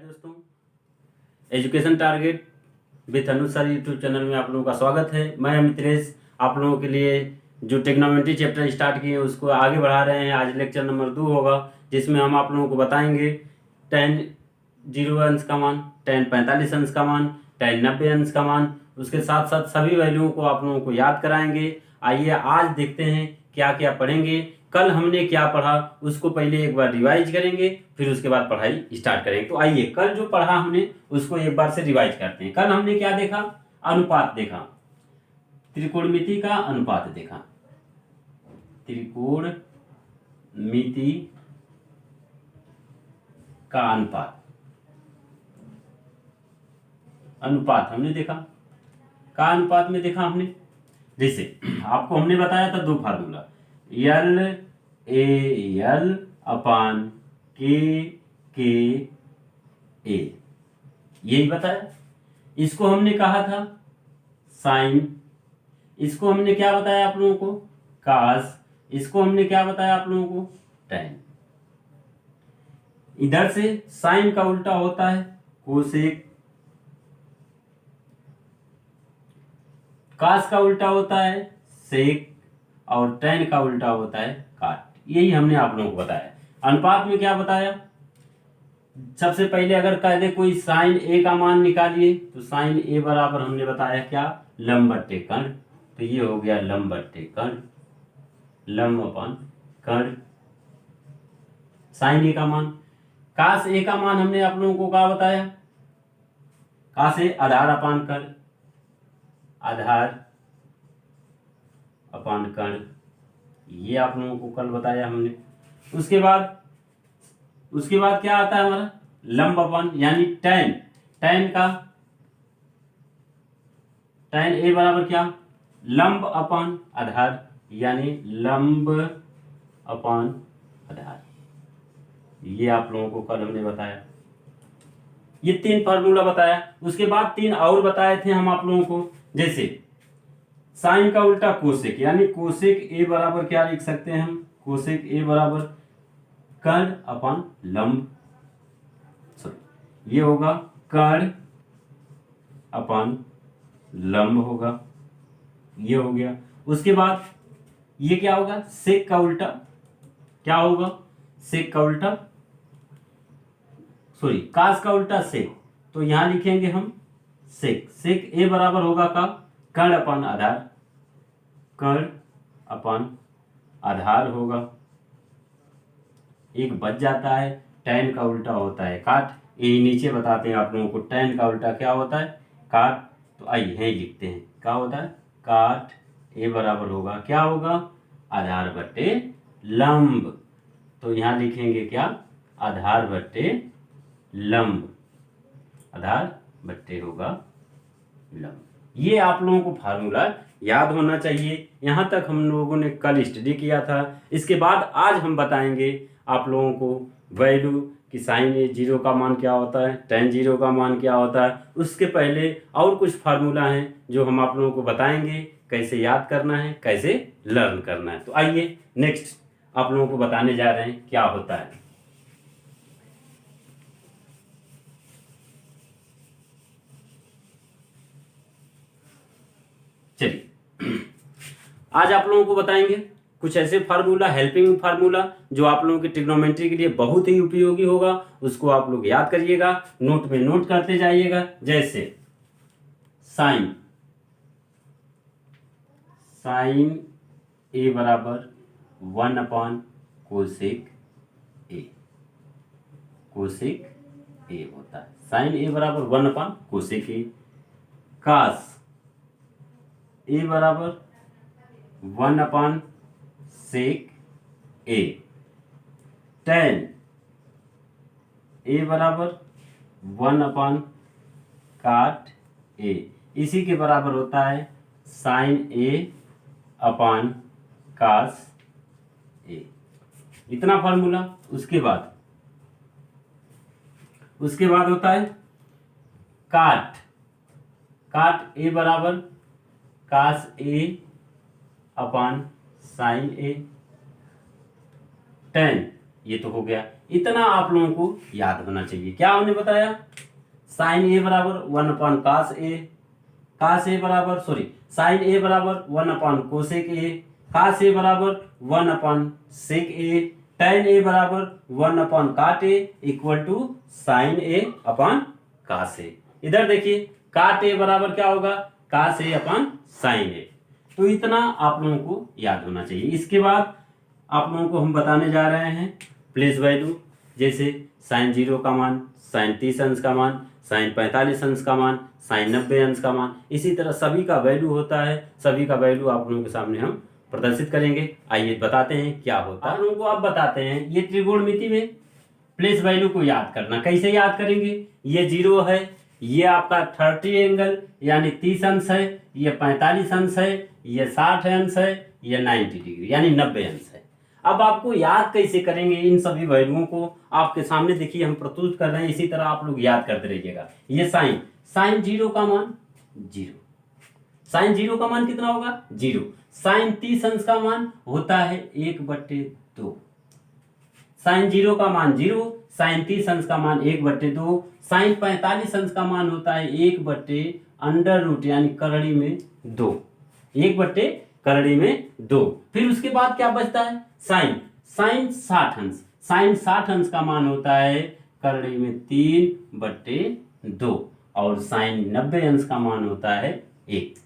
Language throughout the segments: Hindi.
दोस्तों, education target with Anuj sir YouTube channel में आप लोगों का स्वागत है। मैं मित्रेश आप लोगों के लिए जो ट्रिग्नोमेट्री चैप्टर स्टार्ट किए हैं उसको आगे बढ़ा रहे हैं। आज लेक्चर नंबर 2 होगा, जिसमें हम आप लोगों को बताएंगे tan 0 अंश का मान, tan 45 अंश का मान, tan 90 अंश का मान, उसके साथ साथ सभी वैल्यूओं को आप लोगों को याद कराएंगे। आइए आज देखते हैं क्या क्या पढ़ेंगे। कल हमने क्या पढ़ा उसको पहले एक बार रिवाइज करेंगे, फिर उसके बाद पढ़ाई स्टार्ट करेंगे। तो आइए कल जो पढ़ा हमने उसको एक बार से रिवाइज करते हैं। कल हमने क्या देखा? अनुपात देखा, त्रिकोणमिति का अनुपात देखा, त्रिकोणमिति का अनुपात हमने देखा। का अनुपात में देखा हमने, जैसे आपको हमने बताया था 2 फार्मूला, LAL अपान KKA, यही बताया। इसको हमने कहा था साइन, इसको हमने क्या बताया आप लोगों को? कास, इसको हमने क्या बताया आप लोगों को? टैन। इधर से साइन का उल्टा होता है कोसेक, कास का उल्टा होता है सेक, और टैन का उल्टा होता है काट। यही हमने आप लोगों को बताया। अनुपात में क्या बताया? सबसे पहले अगर कह दे कोई साइन ए का मान निकालिए, तो साइन ए बराबर हमने बताया क्या? लंब बट्टे कर्ण। तो ये हो गया लंब बट्टे कर्ण, लंब अपन कर्ण, साइन ए का मान। कास ए का मान हमने आप लोगों को क्या बताया? कास ए आधार अपान कर्ण, आधार अपान कर्ण, ये आप लोगों को कल बताया हमने। उसके बाद क्या आता है हमारा? लंब अपान, यानी टैन। टैन ए बराबर क्या? लंब अपान आधार, यानी लंब अपान आधार। ये आप लोगों को कल हमने बताया। ये 3 फार्मूला बताया। उसके बाद 3 और बताए थे हम आप लोगों को, जैसे साइन का उल्टा कोसेक, यानी कोसेक ए बराबर क्या लिख सकते हैं हम? कोसेक ए बराबर कर्ण अपान लंब, सॉरी ये होगा कर्ण अपान लंब होगा, ये हो गया। उसके बाद ये क्या होगा? सेक का उल्टा क्या होगा? सेक का उल्टा, सॉरी कास का उल्टा सेक, तो यहां लिखेंगे हम सेक। सेक ए बराबर होगा का? कर्ण अपान आधार, कर्ण अपान आधार होगा। एक बच जाता है, टैन का उल्टा होता है काट। यही नीचे बताते हैं आप लोगों को, टैन का उल्टा क्या होता है? काट। तो आइए यही लिखते हैं, क्या होता है? काट ए बराबर होगा क्या होगा? आधार बट्टे लंब। तो यहां लिखेंगे क्या? आधार बट्टे लंब, आधार बट्टे होगा लंब। ये आप लोगों को फार्मूला याद होना चाहिए। यहां तक हम लोगों ने कल स्टडी किया था। इसके बाद आज हम बताएंगे आप लोगों को वैल्यू कि साइन ए 0 का मान क्या होता है, टैन 0 का मान क्या होता है। उसके पहले और कुछ फार्मूला हैं जो हम आप लोगों को बताएंगे, कैसे याद करना है, कैसे लर्न करना है। तो आइए नेक्स्ट आप लोगों को बताने जा रहे हैं क्या होता है। चलिए आज आप लोगों को बताएंगे कुछ ऐसे फार्मूला, हेल्पिंग फार्मूला, जो आप लोगों की ट्रिग्नोमेट्री के लिए बहुत ही उपयोगी होगा। उसको आप लोग याद करिएगा, नोट में नोट करते जाइएगा। जैसे साइन ए बराबर 1 अपान कोसेक ए, कोसेक ए होता है। साइन ए बराबर 1 अपान कोसेक ए। कास ए बराबर 1 अपान सेक ए। टैन ए बराबर 1 अपान काट ए, इसी के बराबर होता है साइन ए अपान कास ए। इतना फार्मूला। उसके बाद होता है काट ए बराबर कास ए अपान साइन ए। टैन ये तो हो गया। इतना आप लोगों को याद होना चाहिए। क्या हमने बताया, साइन ए बराबर 1/cos ए, cos ए बराबर साइन ए बराबर 1/cosec ए, cos ए बराबर 1/sec ए, tan ए बराबर 1/cot A equal to sine A upon cos A. इधर देखिए cot ए बराबर क्या होगा, cos ए अपन साइन ए। तो इतना आप लोगों को याद होना चाहिए। इसके बाद आप लोगों को हम बताने जा रहे हैं प्लेस वैल्यू, जैसे साइन 0 का मान, साइन 30 अंश का मान, साइन 45 अंश का मान, साइन 90 अंश का मान, इसी तरह सभी का वैल्यू होता है। सभी का वैल्यू आप लोगों के सामने हम प्रदर्शित करेंगे। आइए बताते हैं क्या होता है। आप लोगों को अब बताते हैं ये त्रिकोणमिति में प्लेस वैल्यू को याद करना। कैसे याद करेंगे, ये 0 है, ये आपका 30 एंगल यानी 30 अंश है, ये 45 अंश है, ये 60 अंश है, ये 90 डिग्री यानी 90 अंश है। अब आपको याद कैसे करेंगे इन सभी वैल्यूओं को, आपके सामने देखिए हम प्रस्तुत कर रहे हैं, इसी तरह आप लोग याद करते रहिएगा। ये साइन 0 का मान 0, साइन 0 का मान कितना होगा 0। साइन 30 अंश का मान होता है 1/2, साइन 0 का मान 0, साइन 30 अंश का मान 1/2, साइन 45 अंश का मान होता है 1/√, यानी करड़ी में 2, 1/करड़ी में 2। फिर उसके बाद क्या बचता है, साइन 60 अंश, साइन 60 अंश का मान होता है करड़ी में 3/2 और साइन 90 अंश का मान होता है 1।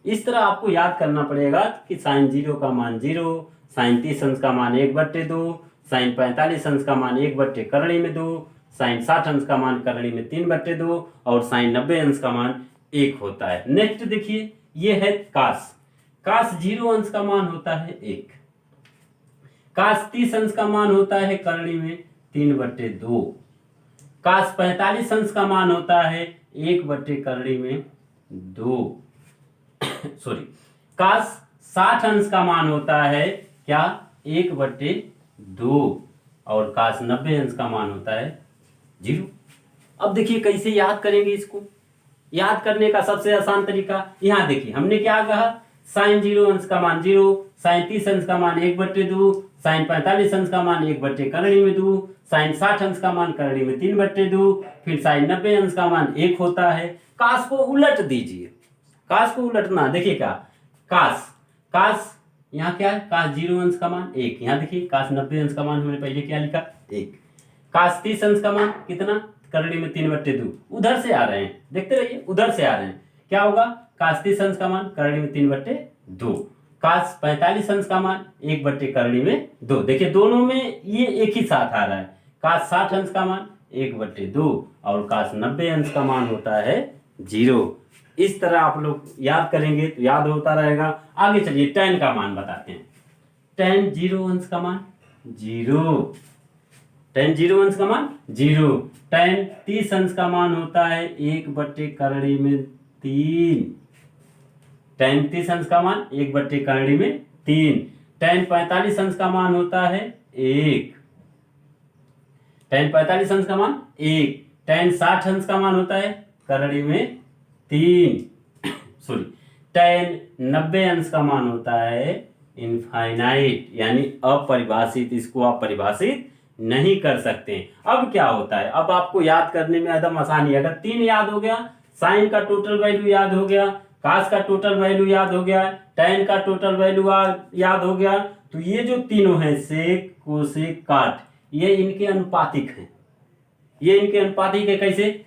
इस तरह आपको याद करना पड़ेगा कि साइन 0 का मान 0, साइन 30 अंश का मान 1/2, साइन 45 अंश का मान 1/करड़ी में 2, साइन 60 अंश का मान करड़ी में 3/2 और साइन 90 अंश का मान 1 होता है। नेक्स्ट देखिए ये है कास 0 अंश का मान होता है 1, कास 30 अंश का मान होता है करड़ी में 3/2, कास 45 अंश का मान होता है 1/करड़ी में 2, कास 60 अंश का मान होता है क्या 1/2 और कास 90 अंश का मान होता है 0। अब देखिए कैसे याद करेंगे इसको। याद करने का सबसे आसान तरीका, यहाँ देखिए हमने क्या कहा, साइन 0 अंश का मान 0, साइन 30 अंश का मान 1/2, साइन 45 अंश का मान 1/करड़ी में 2, साइन 60 अंश का मान करड़ी में 3/2, फिर साइन 90 अंश का मान 1 होता है। कास को उलट दीजिए, कास को उलटना, देखिए क्या कास यहाँ क्या है, कास 0 अंश का मान 1, यहाँ देखिए कास 90 अंश का मान हमने पहले क्या लिखा 1, कास 30 अंश का मान कितना करड़ी में 3/2, उधर से आ रहे हैं, देखते रहिए उधर से आ रहे हैं, क्या होगा कास 30 अंश का मान करड़ी में 3/2, कास 45 अंश का मान 1/करड़ी में 2, देखिए दोनों में ये एक ही साथ आ रहा है, कास 60 अंश का मान 1/2 और कास 90 अंश का मान होता है 0। इस तरह आप लोग याद करेंगे तो याद होता रहेगा। आगे चलिए tan का मान बताते हैं। tan 0 अंश का मान 0, tan 0 अंश का मान 0, tan 30 अंश का मान होता है 1/करड़ी में 3, tan 30 अंश का मान 1/करड़ी में 3, tan 45 अंश का मान होता है 1, tan 45 अंश का मान 1, tan 60 अंश का मान होता है करड़ी में 3, tan 90 अंश का मान होता है इनफाइनाइट यानी अपरिभाषित, इसको आप परिभाषित नहीं कर सकते। अब क्या होता है, अब आपको याद करने में एकदम आसानी है। अगर 3 याद हो गया, साइन का टोटल वैल्यू याद हो गया, कास का टोटल वैल्यू याद हो गया, tan का टोटल वैल्यू याद हो गया, तो ये जो तीनों हैं सेक कोसेक काट, ये इनके अनुपातिक हैं, ये इनके अनुपातिक है। कैसे,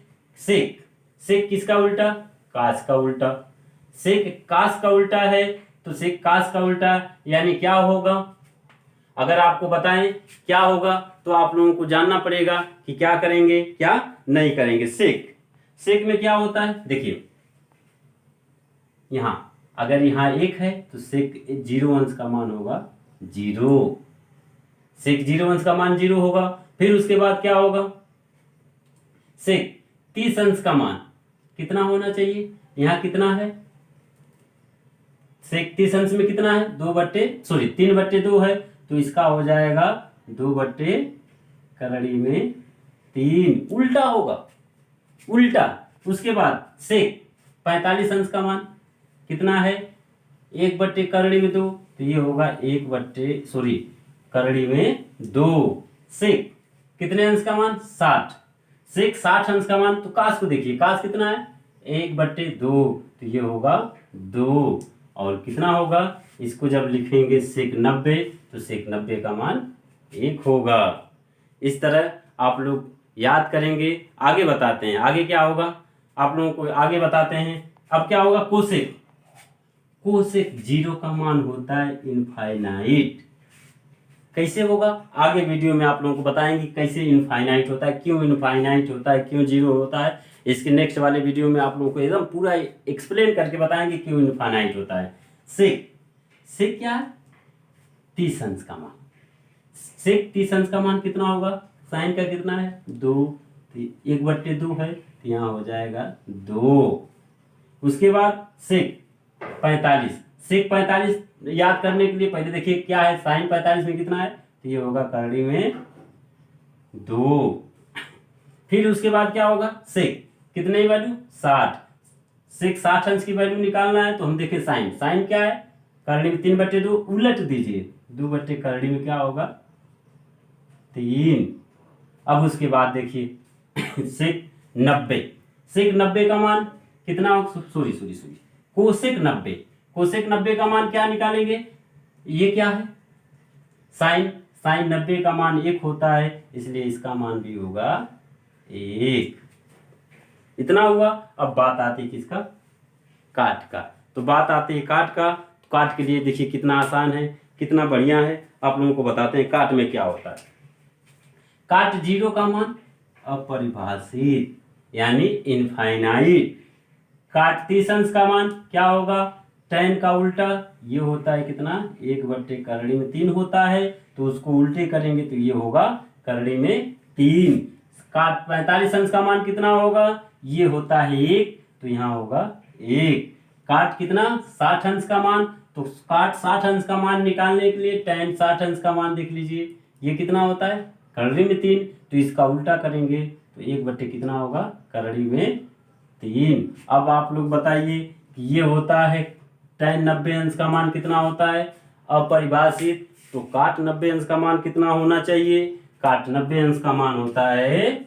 सेक किसका उल्टा, कास का उल्टा, सेक कास का उल्टा है तो सेक कास का उल्टा, यानी क्या होगा, अगर आपको बताएं क्या होगा तो आप लोगों को जानना पड़ेगा कि क्या करेंगे क्या नहीं करेंगे। सेक में क्या होता है, देखिए यहां अगर यहाँ 1 है तो सेक 0 अंश का मान होगा 0, सेक 0 अंश का मान 0 होगा। फिर उसके बाद क्या होगा, सेक 30 अंश का मान कितना होना चाहिए, यहाँ कितना है, सेक 30 अंश में कितना है 3/2 है, तो इसका हो जाएगा 2/करड़ी में 3, उल्टा होगा, उल्टा। उसके बाद सेक 45 अंश का मान कितना है 1/करड़ी में 2, तो ये होगा 1/करड़ी में 2, सेक कितने अंश का मान 60, सेक 60 अंश का मान। तो काश को देखिए, काश कितना है 1/2, तो ये होगा 2। और कितना होगा, इसको जब लिखेंगे सेक 90 तो सेक 90 का मान 1 होगा। इस तरह आप लोग याद करेंगे। आगे बताते हैं, आगे क्या होगा आप लोगों को आगे बताते हैं। अब क्या होगा, कोसेक, कोसेक 0 का मान होता है इनफाइनाइट। कैसे होगा आगे वीडियो में आप लोगों को बताएंगे कैसे इनफाइनाइट होता है, क्यों इनफाइनाइट होता है, क्यों 0 होता है। इसके नेक्स्ट वाले वीडियो में आप लोगों को एकदम पूरा एक्सप्लेन करके बताएंगे क्यों इनफाइनाइट होता है। सेक, सेक क्या है 30 अंश का मान। सेक 30 अंश का मान कितना होगा, साइन का कितना है 2, 1/2 है तो यहाँ हो जाएगा 2। उसके बाद सेक 45, सेक 45 याद करने के लिए पहले देखिए क्या है, साइन 45 में कितना है, तो ये होगा करड़ी में 2। फिर उसके बाद क्या होगा, सेक कितने की वैल्यू 60, सेक 60 अंश की वैल्यू निकालना है तो हम देखें साइन, साइन क्या है करड़ी में 3/2, उलट दीजिए 2 बट्टे करड़ी में क्या होगा 3। अब उसके बाद देखिए सेक 90, सेक 90 का मान कितना होगा, सॉरी कोसेक 90, कोसेक 90 का मान क्या निकालेंगे, ये क्या है साइन, साइन 90 का मान 1 होता है इसलिए इसका मान भी होगा 1। इतना हुआ। अब बात आती है किसका, काट का। तो बात आती है काट का। तो काट के लिए देखिए कितना आसान है, कितना बढ़िया है। आप लोगों को बताते हैं काट में क्या होता है। काट 0 का मान अपरिभाषित यानी इनफाइनाइट। काट 30 अंश का मान क्या होगा, tan का उल्टा ये होता है कितना 1/करड़ी में 3 होता है तो उसको उल्टे करेंगे तो ये होगा करड़ी में 3। काट 45 अंश का मान कितना होगा, ये होता है 1 तो यहाँ होगा 1। काट कितना 60 अंश का मान, तो काट 60 अंश का मान निकालने के लिए tan 60 अंश का मान देख लीजिए, ये कितना होता है करड़ी में 3 तो इसका उल्टा करेंगे तो 1 कितना होगा करड़ी में 3। अब आप लोग बताइए कि ये होता है tan 90 अंश का मान कितना होता है अपरिभाषित, तो काट 90 अंश का मान कितना होना चाहिए, काट 90 अंश का मान होता है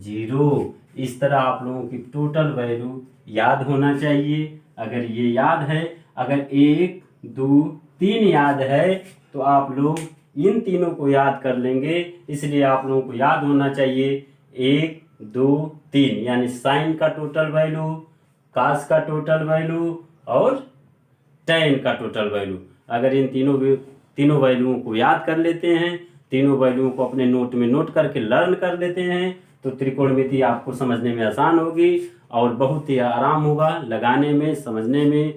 0। इस तरह आप लोगों की टोटल वैल्यू याद होना चाहिए। अगर ये याद है, अगर 1 2 3 याद है तो आप लोग इन तीनों को याद कर लेंगे। इसलिए आप लोगों को याद होना चाहिए 1 2 3 यानी साइन का टोटल वैल्यू, कास का टोटल वैल्यू और tan का टोटल वैल्यू। अगर इन तीनों वैल्यूओं को याद कर लेते हैं, तीनों वैल्यूओं को अपने नोट में नोट करके लर्न कर लेते हैं तो त्रिकोणमिति आपको समझने में आसान होगी और बहुत ही आराम होगा लगाने में, समझने में,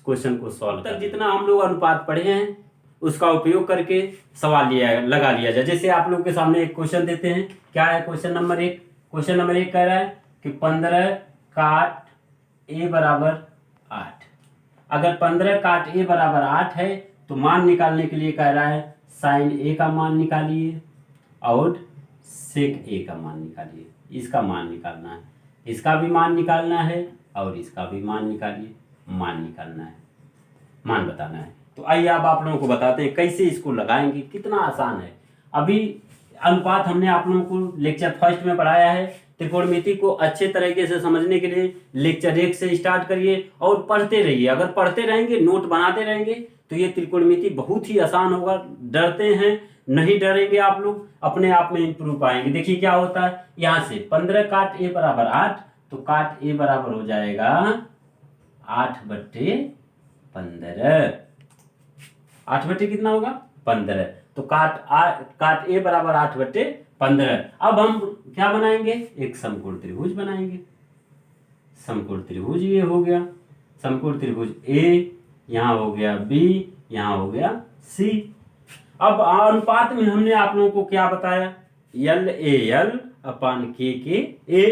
क्वेश्चन को सॉल्व तक। जितना हम लोग अनुपात पढ़े हैं उसका उपयोग करके सवाल लगा लिया जाए। जैसे आप लोग के सामने एक क्वेश्चन देते हैं, क्या है क्वेश्चन नंबर 1। क्वेश्चन नंबर 1 कह रहा है कि 15 काट a बराबर 8। अगर 15 काट a बराबर 8 है तो मान निकालने के लिए कह रहा है साइन a का मान निकालिए और सेक a का मान निकालिए। इसका मान निकालना है, इसका भी मान निकालना है और इसका भी मान निकालिए, मान निकालना है, मान बताना है। तो आइए अब आप लोगों को बताते हैं कैसे इसको लगाएंगे, कितना आसान है। अभी अनुपात हमने आप लोगों को लेक्चर फर्स्ट में पढ़ाया है। त्रिकोणमिति को अच्छे तरीके से समझने के लिए लेक्चर 1 से स्टार्ट करिए और पढ़ते रहिए। अगर पढ़ते रहेंगे, नोट बनाते रहेंगे तो ये त्रिकोणमिति बहुत ही आसान होगा। डरते हैं, नहीं डरेंगे आप लोग, अपने आप में इंप्रूव पाएंगे। देखिए क्या होता है, यहाँ से 15 काट a बराबर 8 तो काट a बराबर हो जाएगा 8/15। 8 कितना होगा 15। तो काट a बराबर 8/15। अब हम क्या बनाएंगे, एक समकोण त्रिभुज बनाएंगे। समकोण त्रिभुज ये हो गया, समकोण त्रिभुज A, यहाँ हो गया B, यहाँ हो गया C। अब अनुपात में हमने आप लोगों को क्या बताया, LAL/KKA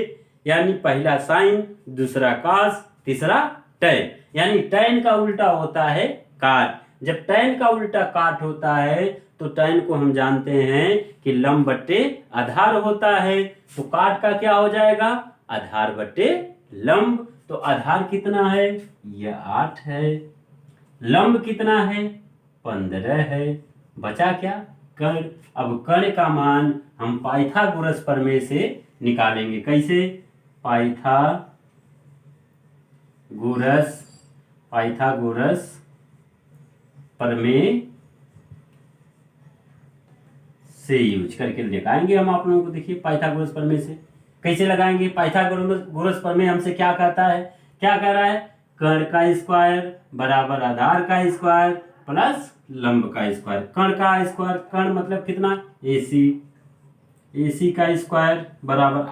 यानी पहला साइन, दूसरा कास, तीसरा tan। यानी tan का उल्टा होता है काट। जब tan का उल्टा काट होता है तो tan को हम जानते हैं कि लंब बट्टे आधार होता है। तो काट का क्या हो जाएगा, आधार बट्टे लंब। तो आधार कितना है, यह 8 है। लंब कितना है 15 है। बचा क्या, कर्ण। अब कर्ण का मान हम पाइथागोरस प्रमेय से निकालेंगे। कैसे? पाइथागोरस प्रमेय से यूज करके लगाएंगे हम आप लोगों को। देखिए पाइथागोरस प्रमेय से कैसे लगाएंगे। पाइथागोरस प्रमेय हमसे क्या कहता है, क्या कह रहा है? कर्ण का स्क्वायर बराबर आधार का स्क्वायर प्लस लंब का स्क्वायर। कर्ण का स्क्वायर, कर्ण मतलब कितना? AC। AC का स्क्वायर बराबर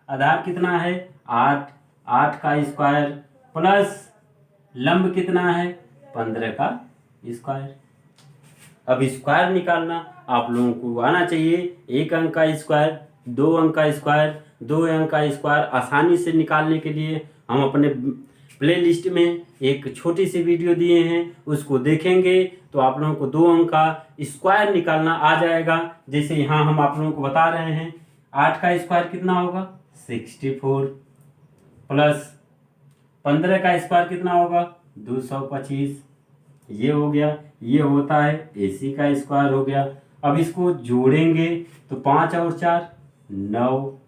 आधार कितना है? 8। 8 का स्क्वायर प्लस लंब कितना है? 15 का स्क्वायर। अब स्क्वायर निकालना आप लोगों को आना चाहिए। 1 अंक का स्क्वायर, 2 अंक का स्क्वायर, 2 अंक का स्क्वायर आसानी से निकालने के लिए हम अपने प्लेलिस्ट में एक छोटी सी वीडियो दिए हैं, उसको देखेंगे तो आप लोगों को 2 अंक का स्क्वायर निकालना आ जाएगा। जैसे यहाँ हम आप लोगों को बता रहे हैं 8 का स्क्वायर कितना होगा? 64 प्लस 15 का स्क्वायर कितना होगा? 225। ये हो गया, ये होता है AC का स्क्वायर हो गया। अब इसको जोड़ेंगे तो 5 और 4 9,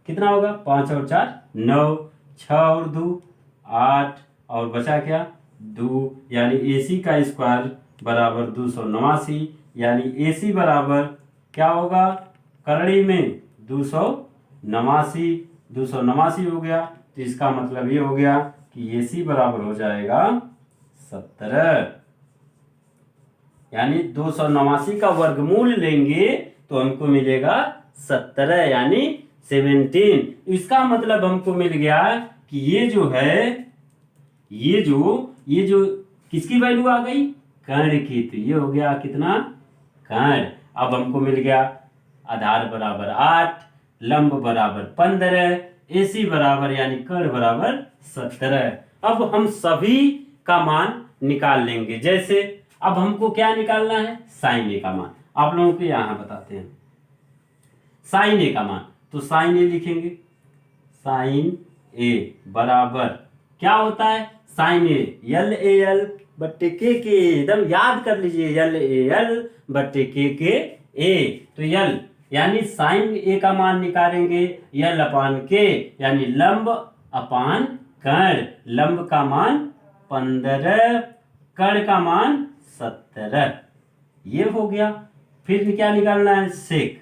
कितना होगा? 5 और 4 9, 6 और 2 8 और बचा क्या? 2, यानी AC का स्क्वायर बराबर 289। यानी AC बराबर क्या होगा? करड़ी में 289 हो गया। तो इसका मतलब ये हो गया कि AC बराबर हो जाएगा 17। यानी 289 का वर्गमूल लेंगे तो हमको मिलेगा 17 यानी 17। इसका मतलब हमको मिल गया कि ये जो है, ये जो किसकी वैल्यू आ गई? कर्ण की। तो ये हो गया कितना? कर्ण। अब हमको मिल गया आधार बराबर 8, लंब बराबर 15, AC बराबर यानी कर्ण बराबर 17। अब हम सभी का मान निकाल लेंगे। जैसे अब हमको क्या निकालना है? साइन ए का मान। आप लोगों को यहां बताते हैं साइन ए का मान। तो साइन ए लिखेंगे। साइन ए बराबर क्या होता है? साइन ए LAL बट्टे के एकदम याद कर लीजिए, LAL बट्टे के ए। तो L यानी साइन ए का मान निकालेंगे L अपान के, यानी लंब अपान कर्ण। लंब का मान 15, कर्ण का मान 17। ये हो गया। फिर क्या निकालना है? सेक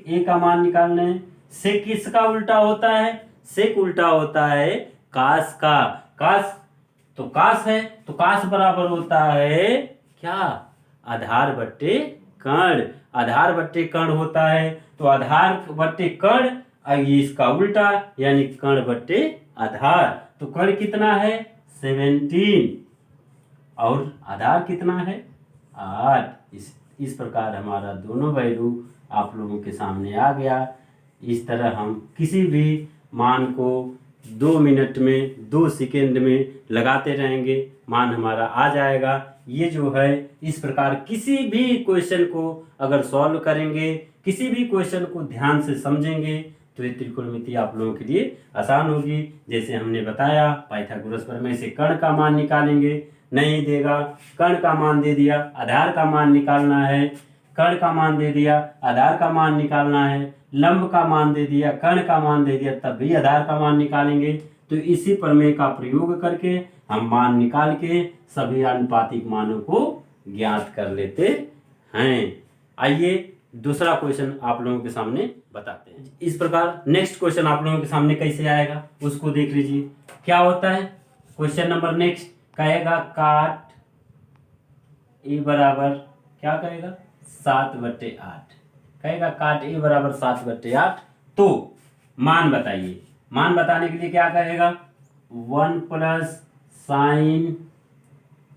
ए का मान निकालना है। सेक किसका उल्टा होता है? सेक उल्टा होता है कास का। कास तो कास है, तो कास बराबर होता है क्या? आधार बट्टे कर्ण। आधार बट्टे कर्ण होता है, तो आधार बट्टे कर्ण, इसका उल्टा यानी कर्ण बट्टे आधार। तो कर्ण कितना है? 17 और आधार कितना है? 8। इस प्रकार हमारा दोनों वैल्यू आप लोगों के सामने आ गया। इस तरह हम किसी भी मान को 2 मिनट में 2 सेकेंड में लगाते रहेंगे, मान हमारा आ जाएगा। ये जो है इस प्रकार किसी भी क्वेश्चन को अगर सॉल्व करेंगे, किसी भी क्वेश्चन को ध्यान से समझेंगे तो ये त्रिकोणमिति आप लोगों के लिए आसान होगी। जैसे हमने बताया पाइथागोरस प्रमेय से कर्ण का मान निकालेंगे, नहीं देगा, कर्ण का मान दे दिया, आधार का मान निकालना है, कर्ण का मान दे दिया, आधार का मान निकालना है, लंब का मान दे दिया, कर्ण का मान दे दिया, तब भी आधार का मान निकालेंगे। तो इसी प्रमेय का प्रयोग करके हम मान निकाल के सभी आनुपातिक मानों को ज्ञात कर लेते हैं। आइए दूसरा क्वेश्चन आप लोगों के सामने बताते हैं। इस प्रकार नेक्स्ट क्वेश्चन आप लोगों के सामने कैसे आएगा उसको देख लीजिए। क्या होता है क्वेश्चन नंबर नेक्स्ट? कहेगा काट ए बराबर क्या कहेगा? 7/8। कहेगा काट ए बराबर 7/8। तो मान बताइए। मान बताने के लिए क्या कहेगा? 1 प्लस साइन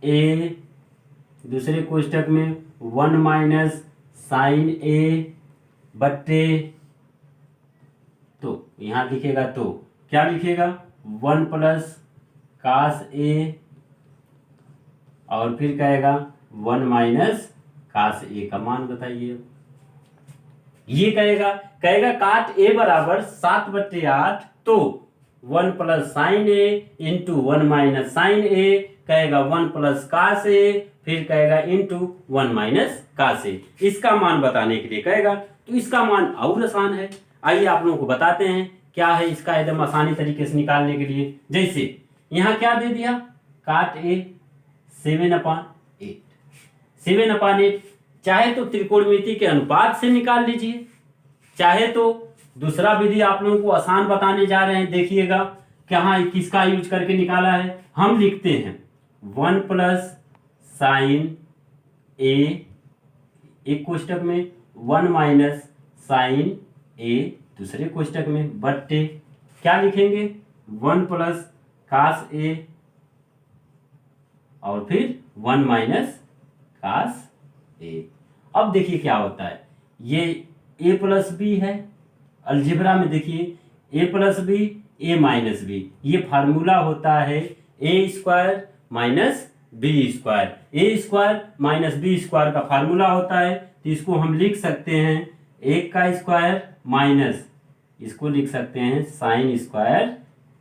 ए, दूसरे कोष्टक में 1 माइनस साइन ए बट्टे, तो यहां लिखेगा तो क्या लिखेगा? 1 प्लस कास ए और फिर कहेगा 1 माइनस कास ए का मान बताइए। ये कहेगा काट ए बराबर 7/8। तो 1 प्लस साइन ए इंटू 1 माइनस साइन ए कहेगा 1 प्लस कास ए, फिर कहेगा इंटू 1 माइनस कास ए। इसका मान बताने के लिए कहेगा, तो इसका मान और आसान है। आइए आप लोगों को बताते हैं क्या है इसका एकदम आसानी तरीके से निकालने के लिए। जैसे यहाँ क्या दे दिया, काट ए 7/8, 7/8। चाहे तो त्रिकोणमिति के अनुपात से निकाल लीजिए, चाहे तो दूसरा विधि आप लोगों को आसान बताने जा रहे हैं। देखिएगा कहाँ किसका यूज करके निकाला है। हम लिखते हैं 1 प्लस साइन ए, एक कोष्टक में 1 माइनस साइन ए दूसरे कोष्टक में, बट्टे क्या लिखेंगे 1 प्लस कास ए और फिर 1 माइनस कास ए। अब देखिए क्या होता है, ये ए प्लस बी है, अलजेब्रा में देखिए ए प्लस बी ए माइनस बी, ये फार्मूला होता है ए स्क्वायर माइनस बी स्क्वायर। ए स्क्वायर माइनस बी स्क्वायर का फार्मूला होता है, तो इसको हम लिख सकते हैं 1 का स्क्वायर माइनस, इसको लिख सकते हैं साइन स्क्वायर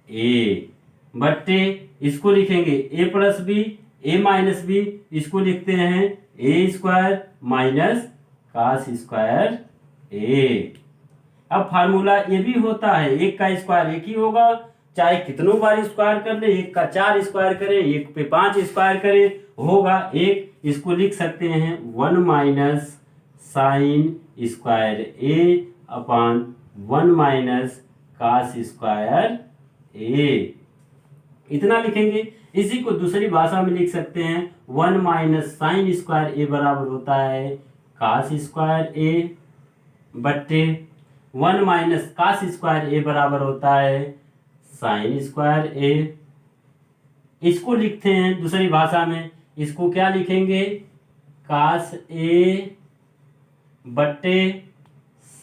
ए, बट्टे इसको लिखेंगे ए प्लस बी ए माइनस बी, इसको लिखते हैं ए स्क्वायर माइनस कास स्क्वायर ए। अब फार्मूला ये भी होता है 1 का स्क्वायर 1 ही होगा, चाहे कितनों बार स्क्वायर कर ले, 1 का 4 स्क्वायर करें, 1 पे 5 स्क्वायर करें, होगा 1। इसको लिख सकते हैं 1 माइनस साइन स्क्वायर ए अपॉन 1 माइनस कास स्क्वायर ए, इतना लिखेंगे। इसी को दूसरी भाषा में लिख सकते हैं 1 माइनस साइन स्क्वायर ए बराबर होता है कास स्क्वायर ए, बट्टे 1 माइनस कास स्क्वायर ए बराबर होता है साइन स्क्वायर ए। इसको लिखते हैं दूसरी भाषा में, इसको क्या लिखेंगे कास ए बट्टे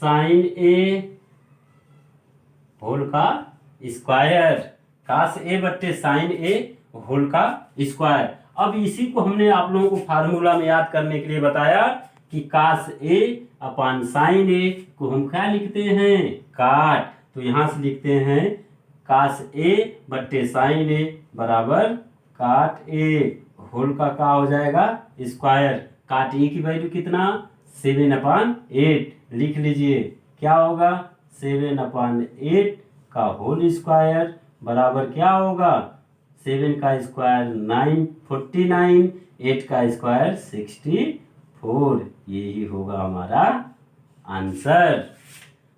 साइन ए होल का स्क्वायर, कास ए बट्टे साइन ए होल का स्क्वायर। अब इसी को हमने आप लोगों को फार्मूला में याद करने के लिए बताया कि कास ए अपान साइन ए को हम क्या लिखते हैं काट, तो यहां से लिखते हैं कास ए बट्टे साइन ए बराबर काट ए होल का क्या हो जाएगा स्क्वायर। काट ए की वैल्यू कितना 7/8, लिख लीजिए क्या होगा 7/8 का होल स्क्वायर बराबर क्या होगा 7 का स्क्वायर 9 49, 8 का स्क्वायर 64, यही होगा हमारा आंसर।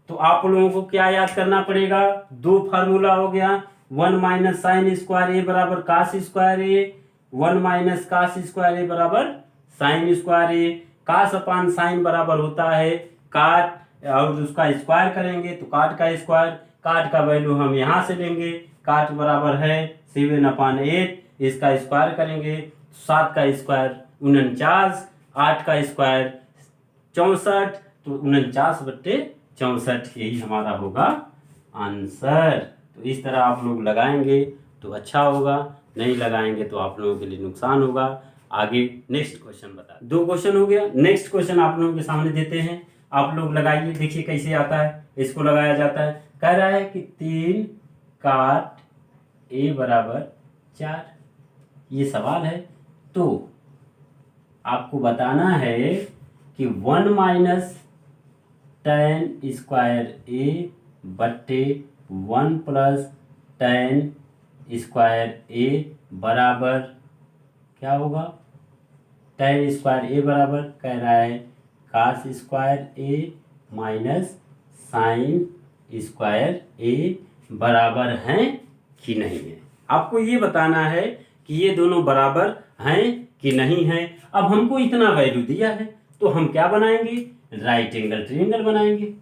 तो आप लोगों को क्या याद करना पड़ेगा, 2 फार्मूला हो गया, 1 माइनस साइन स्क्वायर ए बराबर कास स्क्वायर ए, 1 माइनस कास स्क्वायर ए बराबर साइन स्क्वायर ए। कास अपान साइन बराबर होता है काट, और उसका स्क्वायर करेंगे तो काट का स्क्वायर, काट का वैल्यू हम यहाँ से लेंगे, काट बराबर है 7/8, इसका स्क्वायर करेंगे 7 का स्क्वायर 49, 8 का स्क्वायर 64, तो 49/64, यही हमारा होगा आंसर। तो इस तरह आप लोग लगाएंगे तो अच्छा होगा, नहीं लगाएंगे तो आप लोगों के लिए नुकसान होगा। आगे नेक्स्ट क्वेश्चन बता, 2 क्वेश्चन हो गया, नेक्स्ट क्वेश्चन आप लोगों के सामने देते हैं, आप लोग लगाइए, देखिए कैसे आता है। इसको लगाया जाता है, कह रहा है कि 3 काट ए बराबर 4, ये सवाल है। तो आपको बताना है कि 1 माइनस tan स्क्वायर ए बट्टे 1 प्लस tan स्क्वायर ए बराबर क्या होगा, tan स्क्वायर ए बराबर कह रहा है कास स्क्वायर ए माइनस साइन स्क्वायर ए बराबर हैं कि नहीं है। आपको ये बताना है कि ये दोनों बराबर हैं कि नहीं हैं। अब हमको इतना वैल्यू दिया है तो हम क्या बनाएंगे, राइट एंगल ट्रायंगल बनाएंगे,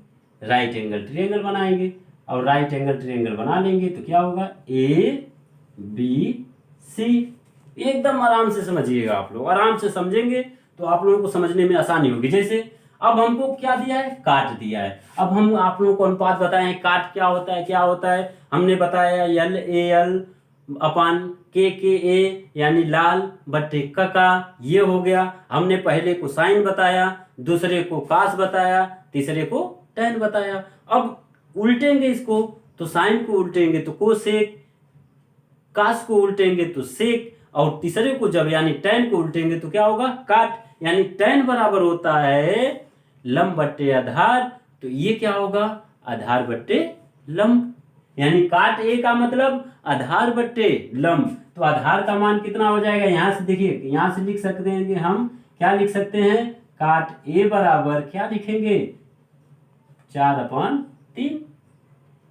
राइट एंगल ट्रायंगल बनाएंगे, और राइट एंगल ट्रायंगल बना लेंगे तो क्या होगा ए बी सी। एकदम आराम से समझिएगा, आप लोग आराम से समझेंगे तो आप लोगों को समझने में आसानी होगी। जैसे अब हमको क्या दिया है, काट दिया है। अब हम आप लोगों को अनुपात बताए हैं, काट क्या होता है, क्या होता है हमने बताया एल ए एल अपान के ए, यानी लाल बट्टे का, ये हो गया। हमने पहले को साइन बताया, दूसरे को कास बताया, तीसरे को टैन बताया। अब उल्टेंगे इसको तो साइन को उल्टेंगे तो कोसेक, कास को उल्टेंगे तो सेक, और तीसरे को जब यानी tan को उल्टेंगे तो क्या होगा, काट। यानी tan बराबर होता है लंब बट्टे आधार, तो ये क्या होगा, आधार बट्टे लंब। यानी काट ए का मतलब आधार बट्टे लंब। तो आधार का मान कितना हो जाएगा, यहां से देखिए, यहां से लिख सकते हैं कि हम क्या लिख सकते हैं, काट ए बराबर क्या लिखेंगे, 4/3।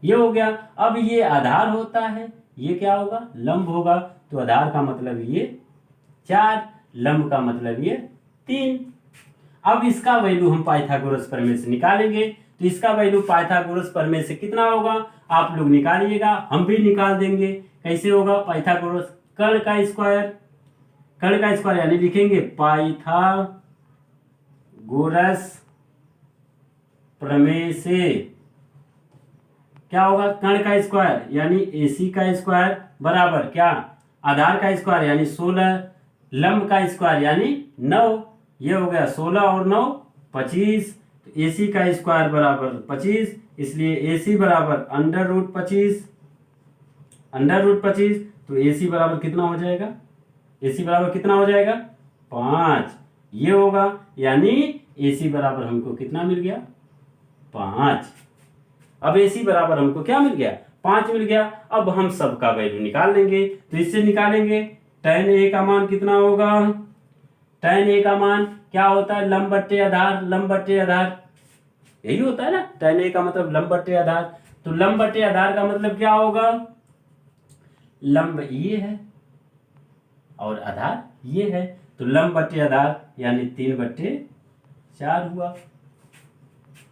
ये हो गया। अब ये आधार होता है, ये क्या होगा, लंब होगा। तो आधार का मतलब ये 4, लंब का मतलब ये 3। अब इसका वैल्यू हम पाइथागोरस प्रमेय से निकालेंगे। तो इसका वैल्यू पाइथागोरस प्रमेय से कितना होगा, आप लोग निकालिएगा, हम भी निकाल देंगे। कैसे होगा, पाइथागोरस कर्ण का स्क्वायर, कर्ण का स्क्वायर यानी लिखेंगे पाइथागोरस प्रमेय से क्या होगा, कर्ण का स्क्वायर यानी AC का स्क्वायर बराबर क्या, आधार का स्क्वायर यानी 16, लंब का स्क्वायर यानी 9। ये हो गया 16 और 9 25। तो AC का स्क्वायर बराबर 25, इसलिए AC बराबर √25, √25। तो AC बराबर कितना हो जाएगा, AC बराबर कितना हो जाएगा, 5। ये होगा, यानी AC बराबर हमको कितना मिल गया, 5। अब AC बराबर हमको क्या मिल गया, 5 मिल गया। अब हम सबका वैल्यू निकाल लेंगे। तो इससे निकालेंगे tan A का मान कितना होगा, tan A का मान क्या होता है, लंब बट्टे आधार, लंब बट्टे आधार, यही होता है ना, tan A का मतलब लंब बट्टे आधार। तो लंब बट्टे आधार का मतलब क्या होगा, लंब ये है और आधार ये है। तो लंब बट्टे आधार यानी 3/4 हुआ।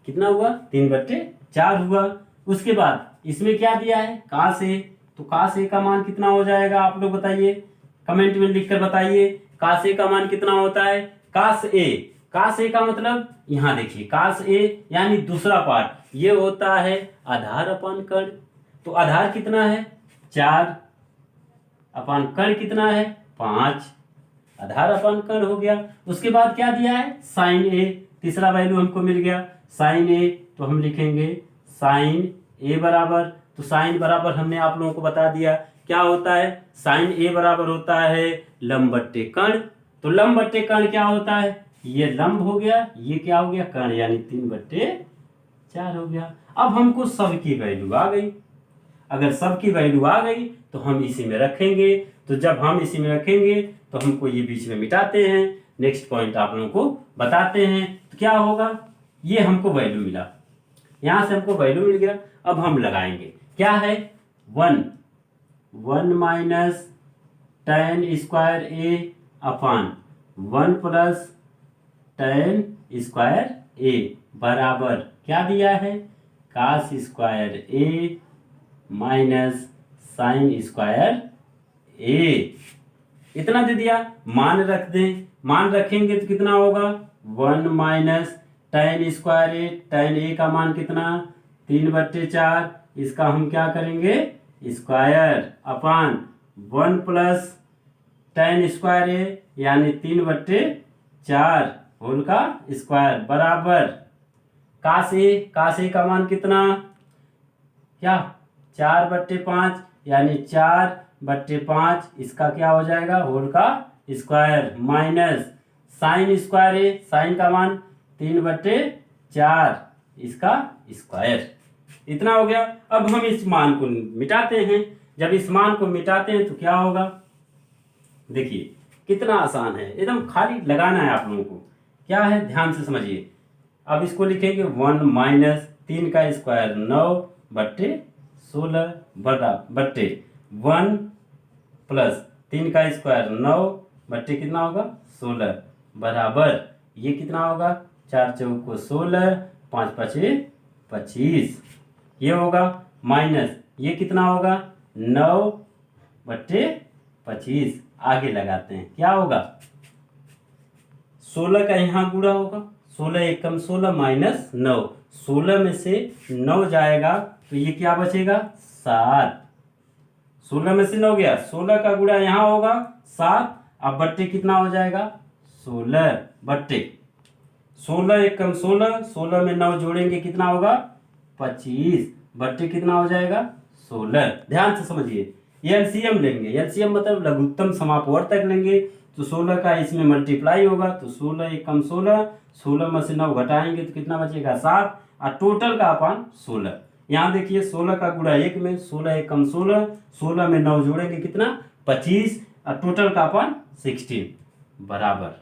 कितना हुआ, 3/4 हुआ। उसके बाद इसमें क्या दिया है, cos A। तो cos A का मान कितना हो जाएगा, आप लोग बताइए, कमेंट में लिखकर बताइए। cos A का मान कितना होता है, cos A, cos A का मतलब यहाँ देखिए, cos A यानी दूसरा पार्ट, ये होता है आधार अपान कर्ण। तो आधार कितना है, 4 अपान कर्ण कितना है, 5। आधार अपान कर्ण हो गया। उसके बाद क्या दिया है, sin A, तीसरा वैल्यू हमको मिल गया sin A। तो हम लिखेंगे sin A बराबर, तो sin बराबर हमने आप लोगों को बता दिया क्या होता है, sin A बराबर होता है लंब बट्टे कर्ण। तो लंब बट्टे कर्ण क्या होता है, ये लंब हो गया, ये क्या हो गया, कर्ण, यानी 3/4 हो गया। अब हमको सब की वैल्यू आ गई। अगर सब की वैल्यू आ गई तो हम इसी में रखेंगे। तो जब हम इसी में रखेंगे तो हमको ये बीच में मिटाते हैं। नेक्स्ट पॉइंट आप लोगों को बताते हैं। तो क्या होगा, ये हमको वैल्यू मिला, यहां से हमको वैल्यू मिल गया। अब हम लगाएंगे, क्या है, 1 tan square A upon 1 tan square A बराबर क्या दिया है, cos square A sin square A। इतना दे दिया, मान रख दें, मान रखेंगे तो कितना होगा, 1 tan square A, tan A का मान कितना, 3/4। इसका हम क्या करेंगे, square upon 1 tan square A यानी 3/4 होल का स्क्वायर बराबर cos A का मान कितना, क्या, 4/5 यानी 4/5, इसका क्या हो जाएगा, होल का square minus sin square A, sin का मान 3/4, इसका स्क्वायर। इतना हो गया। अब हम इस मान को मिटाते हैं। जब इस मान को मिटाते हैं तो क्या होगा, देखिए कितना आसान है, एकदम खाली लगाना है आप लोगों को। क्या है, ध्यान से समझिए। अब इसको लिखेंगे 1 - 3 का स्क्वायर 9/16 बट्टे 1 + 3 का स्क्वायर 9 कितना होगा, 16 बराबर ये कितना होगा, 4 चौको 16, 5 5 25। ये होगा माइनस ये कितना होगा, 9/25। आगे लगाते हैं, क्या होगा, 16 का यहाँ गुणा होगा, 16 एकम 16 माइनस 9, 16 में से 9 जाएगा तो ये क्या बचेगा, 7। 16 में से 9 गया, 16 का गुणा यहाँ होगा 7। अब बट्टे कितना हो जाएगा, 16 बट्टे 16 एकम 16, 16 में 9 जोड़ेंगे कितना होगा, 25 बट्टे कितना हो जाएगा, 16। ध्यान से समझिए, ये एलसीएम लेंगे, एलसीएम मतलब लघुत्तम समापवर्तक लेंगे, तो 16 का इसमें मल्टीप्लाई होगा, तो 16 एक कम 16, 16 में से 9 घटाएंगे तो कितना बचेगा 7, और टोटल का अपन 16। यहाँ देखिए 16 का गुणा 1 में, 16 एक कम 16, 16 में 9 जोड़ेंगे कितना 25, और टोटल का अपन 16 बराबर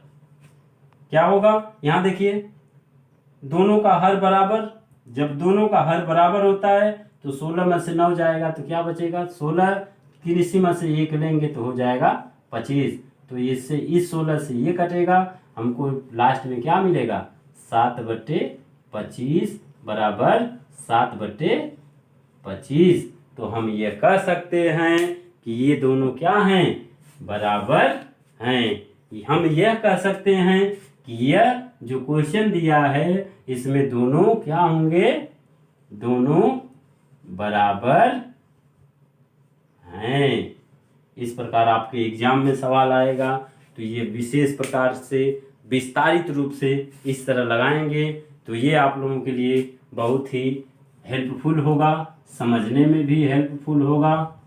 क्या होगा। यहाँ देखिए दोनों का हर बराबर, जब दोनों का हर बराबर होता है तो 16 में से 9 जाएगा तो क्या बचेगा 16, फिर इसी में से 1 लेंगे तो हो जाएगा 25, तो इससे इस 16 से ये कटेगा, हमको लास्ट में क्या मिलेगा 7/25 बराबर 7/25। तो हम ये कह सकते हैं कि ये दोनों क्या हैं बराबर हैं। हम यह कह सकते हैं कि यह जो क्वेश्चन दिया है इसमें दोनों क्या होंगे, दोनों बराबर हैं। इस प्रकार आपके एग्जाम में सवाल आएगा तो ये विशेष प्रकार से विस्तारित रूप से इस तरह लगाएंगे तो ये आप लोगों के लिए बहुत ही हेल्पफुल होगा, समझने में भी हेल्पफुल होगा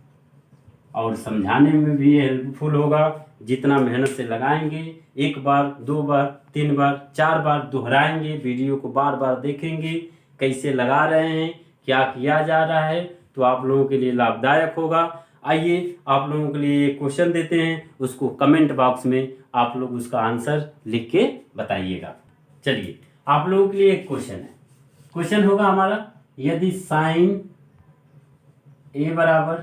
और समझाने में भी हेल्पफुल होगा। जितना मेहनत से लगाएंगे, एक बार 2 बार 3 बार 4 बार दोहराएंगे, वीडियो को बार बार देखेंगे कैसे लगा रहे हैं, क्या किया जा रहा है, तो आप लोगों के लिए लाभदायक होगा। आइए आप लोगों के लिए एक क्वेश्चन देते हैं, उसको कमेंट बॉक्स में आप लोग उसका आंसर लिख के बताइएगा। चलिए आप लोगों के लिए एक क्वेश्चन है, क्वेश्चन होगा हमारा, यदि साइन ए बराबर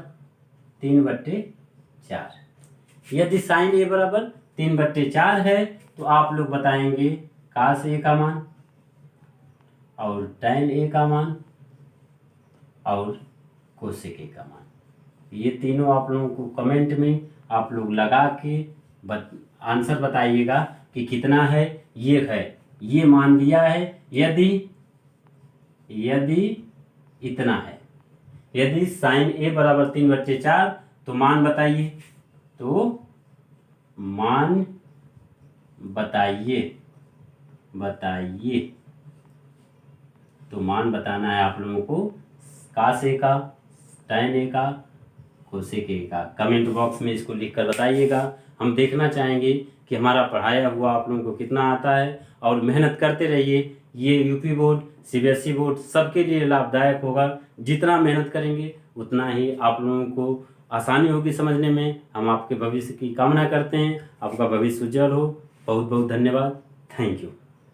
3/4, यदि साइन ए बराबर 3/4 है तो आप लोग बताएंगे कास ए का मान और टैन ए का मान और कोसेक ए का मान। ये तीनों आप लोगों को कमेंट में आप लोग लगा के आंसर बताइएगा कि कितना है। ये मान दिया है, यदि इतना है, यदि साइन ए बराबर 3/4 तो मान बताइए, तो मान बताइए, तो मान बताना है आप लोगों को कास ए का, टैन ए का, कोसेक ए का। कमेंट बॉक्स में इसको लिख कर बताइएगा। हम देखना चाहेंगे कि हमारा पढ़ाया हुआ आप लोगों को कितना आता है, और मेहनत करते रहिए। ये यूपी बोर्ड, सीबीएसई बोर्ड सबके लिए लाभदायक होगा। जितना मेहनत करेंगे उतना ही आप लोगों को आसानी होगी समझने में। हम आपके भविष्य की कामना करते हैं, आपका भविष्य उज्जवल हो। बहुत बहुत धन्यवाद, थैंक यू।